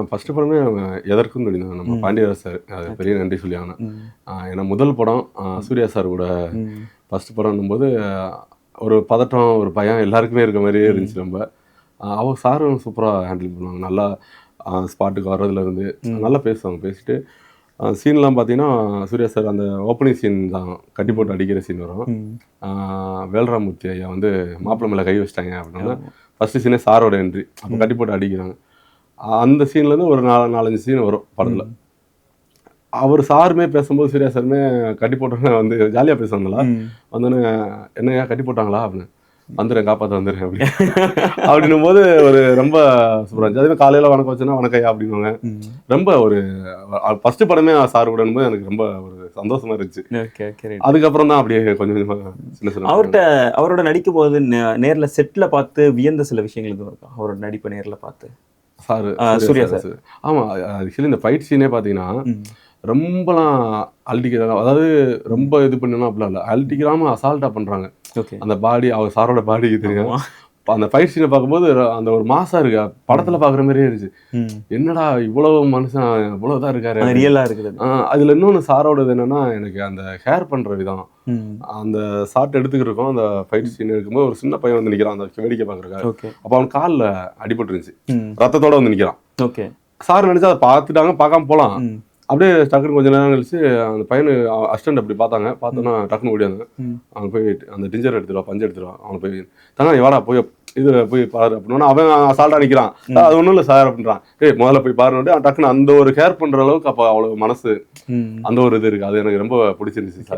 First படமே எதற்கும் துணி தான். நம்ம பாண்டியராஜ் சார் அது பெரிய நன்றி சொல்லி ஆகணும். ஏன்னா முதல் படம் சூர்யா சார் கூட ஃபர்ஸ்ட் படம்னும்போது ஒரு பதட்டம், ஒரு பயம் எல்லாருக்குமே இருக்க மாதிரியே இருந்துச்சு. ரொம்ப அவர் சாரும் சூப்பராக ஹேண்டில் பண்ணுவாங்க. நல்லா ஸ்பாட்டுக்கு வர்றதுலேருந்து நல்லா பேசுவாங்க. பேசிட்டு சீன்லாம் பார்த்தீங்கன்னா சூர்யா சார் அந்த ஓப்பனிங் சீன் தான் கட்டி போட்டு அடிக்கிற சீன் வரும். வேல்ராமூர்த்தி ஐயா வந்து மாப்பிள்ளை மேலே கை வச்சிட்டாங்க அப்படின்னா ஃபர்ஸ்ட் சீனே சாரோட என்ட்ரி. அப்போ கட்டி போட்டு அடிக்கிறாங்க. அந்த சீன்லேருந்து ஒரு 4-5 சீன் வரும் படத்தில். அவர் சாருமே பேசும்போது சூர்யா சாருமே கட்டி போட்டோன்னே வந்து ஜாலியாக பேசுவாங்களா வந்தோன்னே என்னையா கட்டி போட்டாங்களா அப்படின்னு வந்துடுறேன் காப்பாற்ற வந்துடுறேன் அப்படின்னும் போது ஒரு ரொம்ப சூப்பராக இருந்துச்சு. அதே காலையில் வணக்கம் வச்சோன்னா வணக்கையா அப்படின்வாங்க. ரொம்ப ஒரு ஃபர்ஸ்ட் படமே சார் கூட எனக்கு ரொம்ப ஒரு சந்தோஷமா இருந்துச்சு. அதுக்கப்புறம் தான் அப்படியே கொஞ்சம் கொஞ்சமாக சின்ன சின்ன அவரோட நடிக்கும் போது நேரில் செட்டில் பார்த்து வியந்த சில விஷயங்கள் எதுவும் இருக்கா? அவரோட நடிப்பை நேரில் பார்த்து சூர்யா சார். ஆமாம், ஆக்சுவலி இந்த ஃபைட் சீனே பார்த்தீங்கன்னா ரொம்பலாம் அழட்டிக்கிறாங்க. அதாவது ரொம்ப இது பண்ணணும் அப்படிலாம் இல்லை, அழட்டிக்கிறாமல் அசால்ட்டாக பண்ணுறாங்க. அந்த பாடி அவர் சாரோட பாடிக்கு தெரியும். அந்த ஃபைட் சீனை பார்க்கும்போது அந்த ஒரு மாசா இருக்கு, படத்தில் பார்க்குற மாதிரியே இருந்துச்சு. என்னடா இவ்வளவு மனுஷன் இவ்வளவுதான் இருக்காரு, ரியலா இருக்குது. அதுல இன்னொன்று சாரோடது என்னன்னா எனக்கு அந்த ஹேர் பண்ற விதம், அந்த ஷார்ட் எடுத்துக்கிட்டு இருக்கோம். அந்த ஃபைட் சீன் எடுக்கும்போது ஒரு சின்ன பையன் வந்து நிற்கிறான் அந்த வேடிக்கை பார்க்குறக்காக. அப்போ அவன் காலில் அடிபட்டு இருந்துச்சு, ரத்தத்தோட வந்து நிற்கிறான். சார் நினைச்சா அதை பார்த்துட்டாங்க, பார்க்காம போகலாம். அப்படியே டக்குன்னு கொஞ்சம் நேரம் கழிச்சு அந்த பையனு அசிஸ்டன்ட் அப்படி பார்த்தாங்க. பார்த்தோன்னா டக்குன்னு ஓடியாங்க. அவன் போய் அந்த டிஞ்சர் எடுத்துருவா, பஞ்சு எடுத்துருவா. அவனை போய் தங்க வாடா போய் இது போய் பாரு அப்படின்னா அவன் அசால்ட்டாக நிற்கிறான். அது ஒன்றும் இல்லை சார் அப்படின்றான். முதல்ல போய் பாருன்னு டக்குன்னு அந்த ஒரு கேர் பண்ணுற அளவுக்கு அப்போ அவ்வளோ மனசு, அந்த ஒரு இது இருக்குது. அது எனக்கு ரொம்ப பிடிச்சிருந்துச்சு சார்.